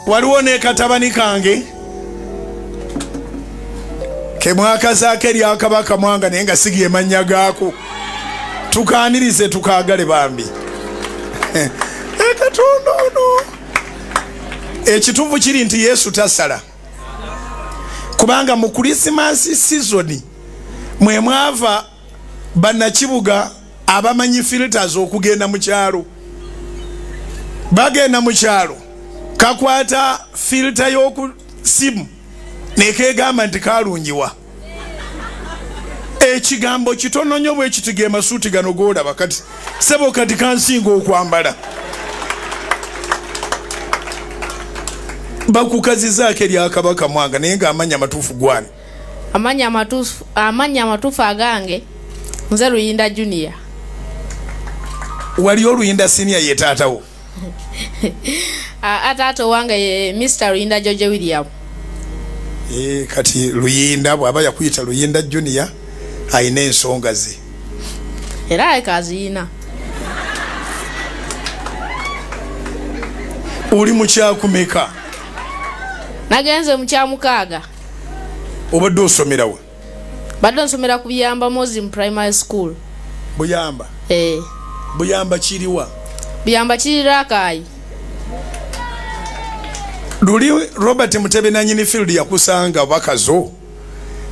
waliwo ne katabani kange ke mwakazaako eri Kabaka Mwanga naye nga sigiye mannya gaako tukaanirize tukaagale bambi Katonda ono ekituufu kiri nti Yesu tasala kubanga mu Christmas season mwe mwava bannakibuga abamanyi filters okugenda mu kyalo bagenda mu kyalo kakwata filter y'oku simu nekegamba nti kalungiwa ekigambo kitono nnyo bwe kitige masuuti gano goolaba kati sebo kati kansinga okwambala bakukazizaako eri Kabaka Mwanga naye ng'amanya amatuufu gwani amanya amatuufu agange nze Luyinda Junior. Wali Oluyinda Senior ye taatawo? Taata wange ye Mr. Luyinda George William. Kati Luyinda bw'aba yakuyita Luyinda Junior ayina ensonga ze era ekaziyina. Oli mu kyakumeka? Nagenze mu kyamukaaga. Obadde osomerawo? Badde nsomera ku Buyamba Muslim Primary School. Buyamba? Buyamba kiriwa? Buyamba kiri Rakai. Luli Robert Mutebe nanyini field yakusanga bakazo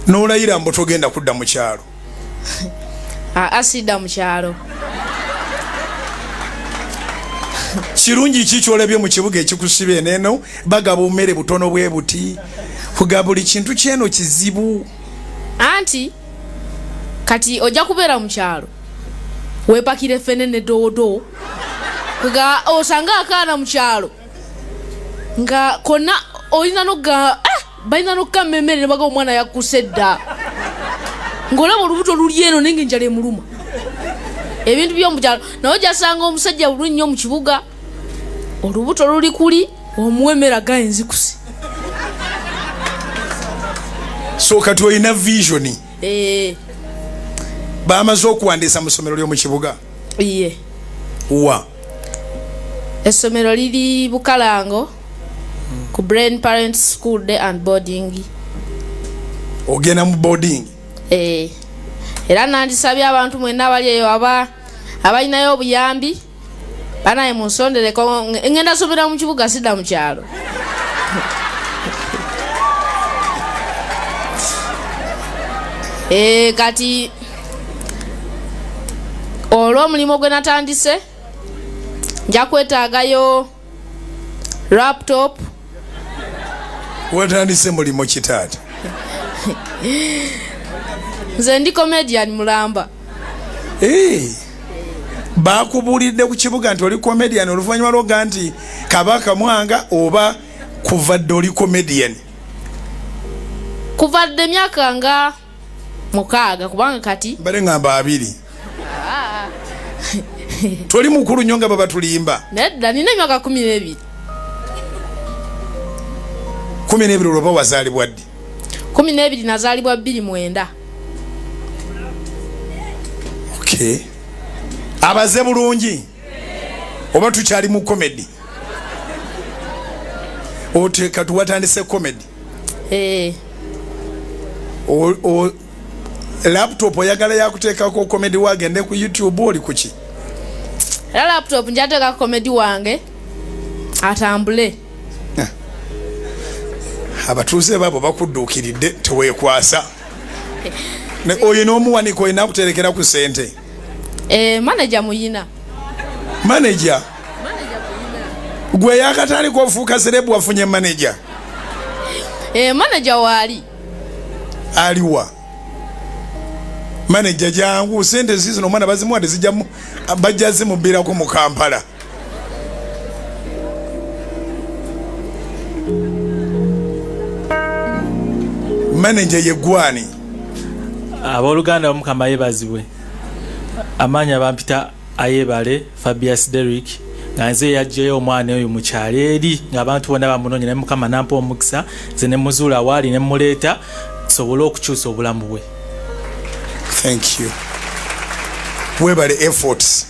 n'olayira mbo togenda kudda mu kyalo? Asida mu kyalo. Kirungi ki kyolabye mu kibuga ekikusibe neno bagaba umere butono bwe buti kuga buli kintu kyeno kizibu anti kati ojja kubeera mu kyalo wepakire fenene dodo kuga osanga akaana mu kyalo nga konna olina noga balina nokamemere ne baga omwana yakusedda ngolaba olubuto luli eno nenge njale muluma ebintu by'omu kyalo nawe jasanga omusajja bulungi nnyo mu kibuga olubuto luli kuli omuwemera gaenzikusi. So kati olina vision? Bamaze okuwandiisa mu ssomero ly'omu kibuga? Iye. Wa? Essomero liri Bukalango ku Brain Parents School Day and Boarding. Ogenda mu boarding? Era nandisabye abantu mwenna abali eyo abalinayo obuyambi banaye munsondereko ngenda somera mu kibuga sidda mu kyalo. Kati olw'omulimu gwe natandise nja kwetaagayo laptop. Watandise mulimu kitaata? Nze ndi comedian mulamba. Bakubulidde ku kibuga nti oli comedian oluvannyuma lwoga nti Kabaka Mwanga oba kuvadde oli comedian? Kuvadde emyaka nga 6 kubanga kati bale ngamba 2. Toli mukulu nnyo nga baba tulimba. Nedda nina emyaka 12. 12 olwoba wazaalibwa ddi? 12 nazaalibwa 29. Okay. Abaze bulungi oba tukyali mu comedy? Oteeka tuwatandise comedy? Laptop oyagala yakuteekako comedy wagende ku YouTube oli kuki? Era laptop njateeka comedy wange atambule. Abatuuze babo bakudduukiridde teweekwasa. Oyina omuwanika olina akuterekera ku ssente? Manager muyina. Manager? Gwe yakatandika ofuuka serebu wafunye manager? Manager waali. Aliwa? Manager jangu sente zizino omwana bazimuwa tezijjamu bajja zimubbirako mu Kampala. Manager ye gwani? Abooluganda omukama yeebazibwe. Amanya bampita Ayebale Fabius Derrick nga nze yajjayo omwana oyo mu kyalo eri ng'abantu bonna bamunoonya ne mukama nampa omukisa nze ne muzuula waali ne muleeta sobole okukyusa obulamu bwe. Thank you. Webale efforts.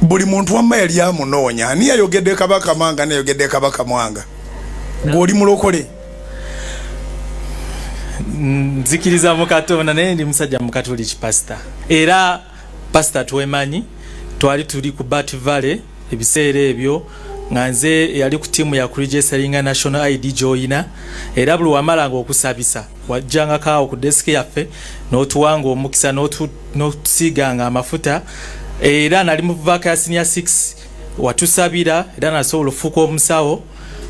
buli muntu wamma yali amunoonya ani yayogedde Kabaka Mwanga nayogedde Kabaka Mwanga ng'oli mulokole nzikiriza mu Katonda naye ndi musajja mu Katoliki pastor era pastor twemanyi twali tuli ku Bat Valley ebiseera ebyo nga nze yali ku tiimu ya kuregisteringa national ID joina era buli wamalanga okusabisa wajjanga kaawo ku desk yaffe n'otuwanga omukisa n'otusiiganga amafuta era nali mu vaaka ya senior 6 watusabira era nasobola ofuuka omusawo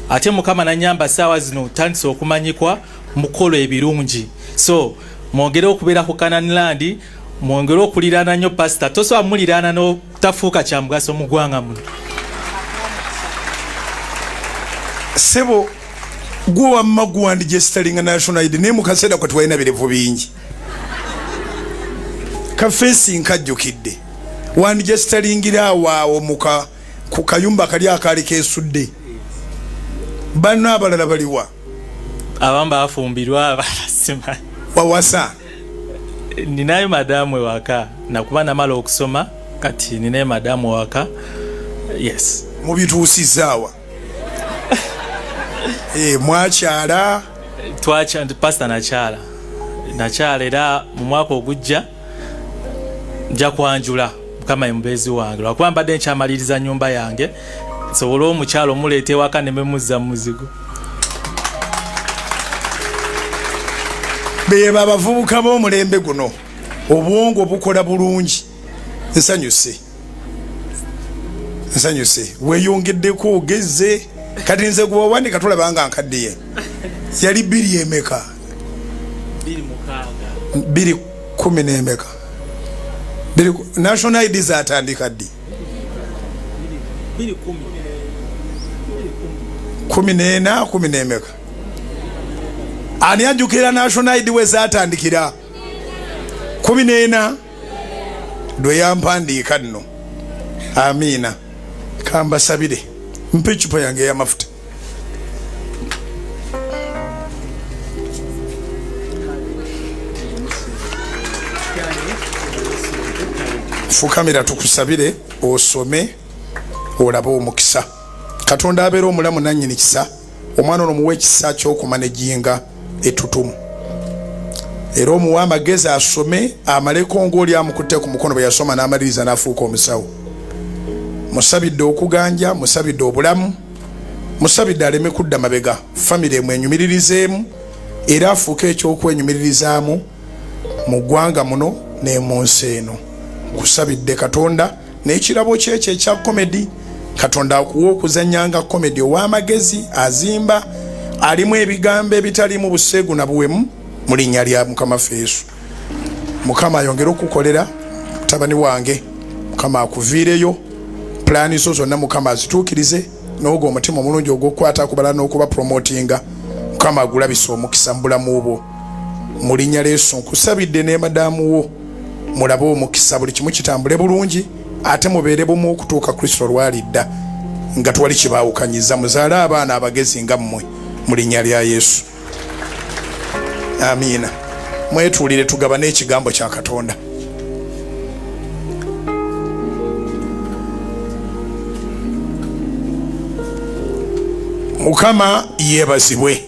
ate Mukama nanyamba saawa zino tandise okumanyikwa mukolo ebirungi so mwongere okubeera ku Canan land mwongere okuliraana nnyo pastor tosobola muliraana n'otafuuka kya mugaso mu ggwanga muno sebo gwe wamma guwandigestalinga national ID naye mu kaseera kwe twalina birevu bingi kafeesi nkajjukidde wandigestalingira awaawo ku kayumba kali akaali keesudde banno abalala baliwa abamu bafumbirwa abalasima wawasa ninayo madamu ewaka nakuba namala okusoma kati ninayo madamu ewaka yes mubituusizaawa mwakyala pastor nakyala era mu mwaka ogujja nja kwanjula Mukama ye mubeezi wange lwakuba mbadde nkyamaliriza nnyumba yange nsobole omukyalo omuleeta ewaka ne memuzza mu muzigo beba abavubuka b'omulembe guno obwongo bukola bulungi nsanyuse weeyongeddeko ogezze kati nze gwe wawandika tulabanga nkaddiye yali 2 emeka 210 n'emeka national ID zatandika ddi 10 n'emeka ani ajjukira national ID we zatandikira 14 dwe yampandiika nno amiina kambasabire mpe ecupa yange ey'amafuta fukamira tukusabire osome olabe omukisa Katonda abeera omulamu nannyini kisa omwana ono muwe ekisa ky'okumanejinga ettutumu era omuwe amagezi asome amaleko ng'oli amukutte ku mukono bwe yasoma n'amaliriza n'afuuka omusawo musabidde okuganja musabidde obulamu musabidde aleme kudda mabega famire mwenyumiririzeemu era afuuke eky'okwenyumiririzaamu mu ggwanga muno ne mu nsi eno kusabidde Katonda n'ekirabo kyekyo ekya komedi Katonda akuwa okuzannyanga komedi ow'amagezi azimba alimu ebigambo ebitalimu buseegu na buwemu mu linnya lya Mukama Yesu. Mukama ayongere okukolera mutabani wange Mukama akuviireyo plani zo zonna Mukama azituukirize n'ogwo omutima omulungi ogw'okukwata kubala n'okuba promotinga Mukama agulabisa omukisa mu bulamu bwo mu linnya lya Yesu nkusabidde ne madamu wo mulabe omukisa buli kimu kitambule bulungi ate mubeere bumu okutuuka Kristo lwalidda nga twali kibaawukanyiza muzaale abaana abagezi nga mmwe mu linnya lya Yesu amiina mwetuulire tugabane ekigambo kya Katonda. Mukama yeebazibwe.